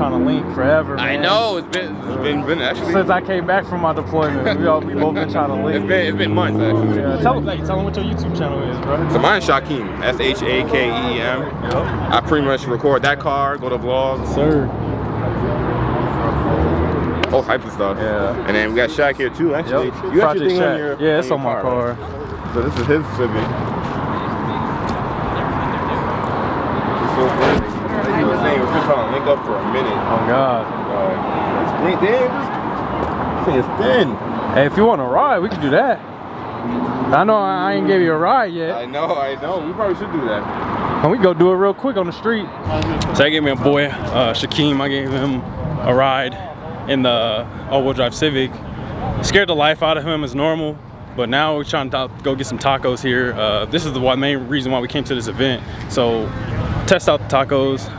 trying to link forever, man. I know, it's been actually. Since I came back from my deployment, we both been trying to link. It's been months, actually. Yeah, tell them what your YouTube channel is, bro. So mine's Shaquem, S-H-A-K-E-M. Yep. I pretty much record that car, go to vlogs. Sir. All types of stuff. Yeah. And then we got Shaq here too, actually. Yep. You got Project your thing Shaq. on your Yeah, it's on my car. Right? So this is his Civic. It's so funny. Like you were saying, we're just trying to link up for a minute. Oh God. It's thin. It's thin. Hey, if you want to ride, we can do that. I know I ain't gave you a ride yet. I know. We probably should do that. And we go do it real quick on the street. So I gave me a boy, Shaquem. I gave him a ride in the all-wheel drive Civic. Scared the life out of him as normal, but now we're trying to go get some tacos here. This is the main reason why we came to this event. So test out the tacos.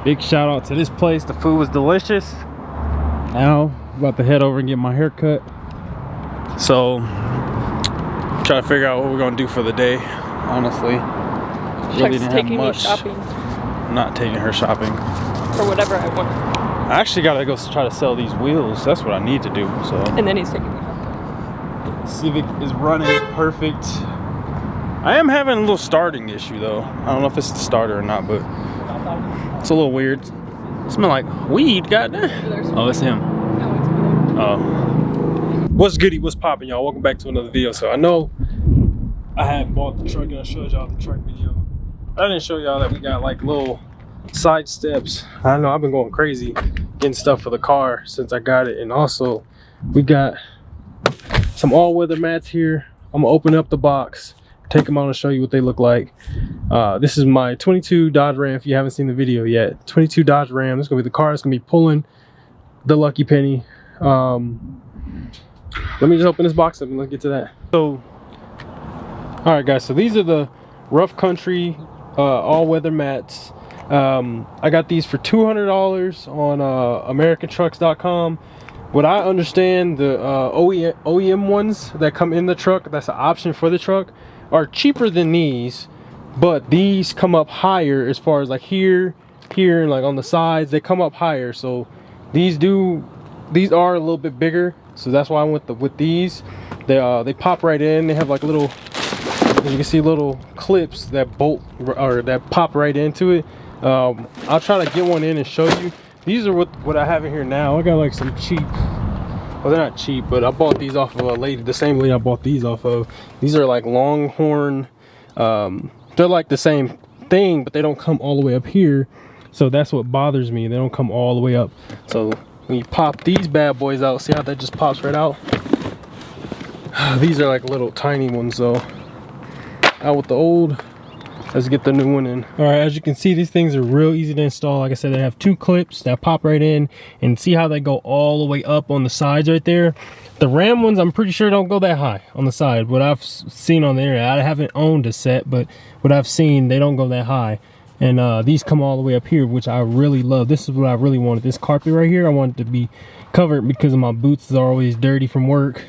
Big shout out to this place. The food was delicious. Now I'm about to head over and get my hair cut. So try to figure out what we're gonna do for the day. Honestly, really didn't have much. Shopping. I'm not taking her shopping. For whatever I want. I actually gotta go try to sell these wheels. That's what I need to do. So. And then he's taking me shopping. Civic is running perfect. I am having a little starting issue though. I don't know if it's the starter or not, but it's a little weird. It smells like weed, goddamn. Oh, it's him. Oh. What's goody? What's poppin', y'all? Welcome back to another video. So I know I had bought the truck and I showed y'all the truck video. I didn't show y'all that we got like little side steps. I know I've been going crazy getting stuff for the car since I got it, and also we got some all-weather mats here. I'm gonna open up the box, take them out and show you what they look like. This is my 22 Dodge Ram. If you haven't seen the video yet, 22 Dodge Ram. This is gonna be the car that's gonna be pulling the Lucky Penny. Let me just open this box up and let's get to that. So, all right, guys. So these are the Rough Country all-weather mats. I got these for $200 on AmericanTrucks.com. What I understand, the OEM ones that come in the truck, that's an option for the truck, are cheaper than these, but these come up higher as far as like here, and like on the sides, they come up higher. So these are a little bit bigger, so that's why I went with these. They pop right in. They have like little, you can see little clips that bolt or that pop right into it. I'll try to get one in and show you. These are what I have in here now. I got like some cheap, well, they're not cheap, but I bought these off of a lady, the same lady I bought these off of. These are like Longhorn. They're like the same thing, but they don't come all the way up here. So that's what bothers me. They don't come all the way up. So when you pop these bad boys out, see how that just pops right out? These are like little tiny ones though. Out with the old. Let's get the new one in. All right, as you can see, these things are real easy to install. Like I said, they have two clips that pop right in, and see how they go all the way up on the sides right there. The Ram ones, I'm pretty sure don't go that high on the side. What I've seen on the internet, I haven't owned a set, but what I've seen, they don't go that high. And these come all the way up here, which I really love. This is what I really wanted. This carpet right here, I want it to be covered because of my boots are always dirty from work.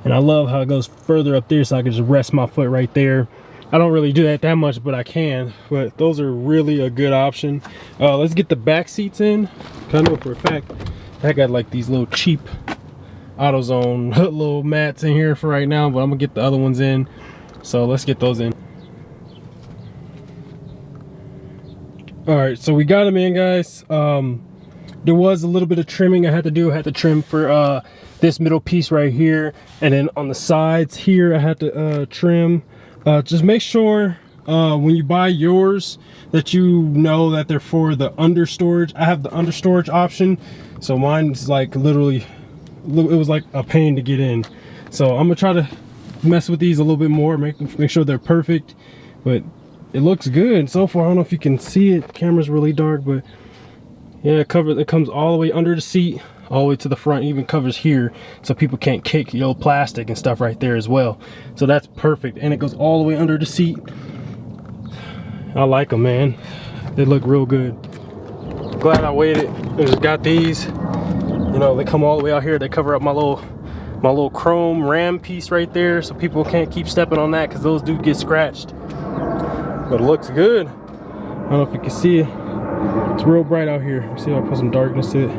And I love how it goes further up there, so I can just rest my foot right there. I don't really do that much, but I can. But those are really a good option. Let's get the back seats in. I know for a fact I got like these little cheap AutoZone little mats in here for right now, but I'm gonna get the other ones in. So let's get those in. All right, so we got them in, guys. There was a little bit of trimming I had to do. I had to trim for this middle piece right here, and then on the sides here I had to trim. Just make sure when you buy yours that you know that they're for the under storage. I have the under storage option, so mine's like literally, it was like a pain to get in. So I'm gonna try to mess with these a little bit more, make sure they're perfect. But it looks good so far. I don't know if you can see it. The camera's really dark, but yeah, it comes all the way under the seat, all the way to the front, even covers here so people can't kick your plastic and stuff right there as well. So that's perfect, and it goes all the way under the seat. I like them, man. They look real good. Glad I waited and just got these. You know, they come all the way out here. They cover up my little my little chrome ram piece right there, so people can't keep stepping on that because those do get scratched. But it looks good. I don't know if you can see it. It's real bright out here. See if I put some darkness to it.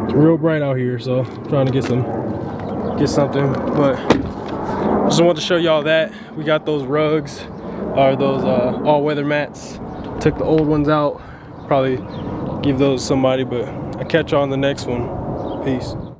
It's real bright out here, so I'm trying to get something. But I just wanted to show y'all that we got those rugs, or those all-weather mats. Took the old ones out. Probably give those to somebody, but I'll catch y'all on the next one. Peace.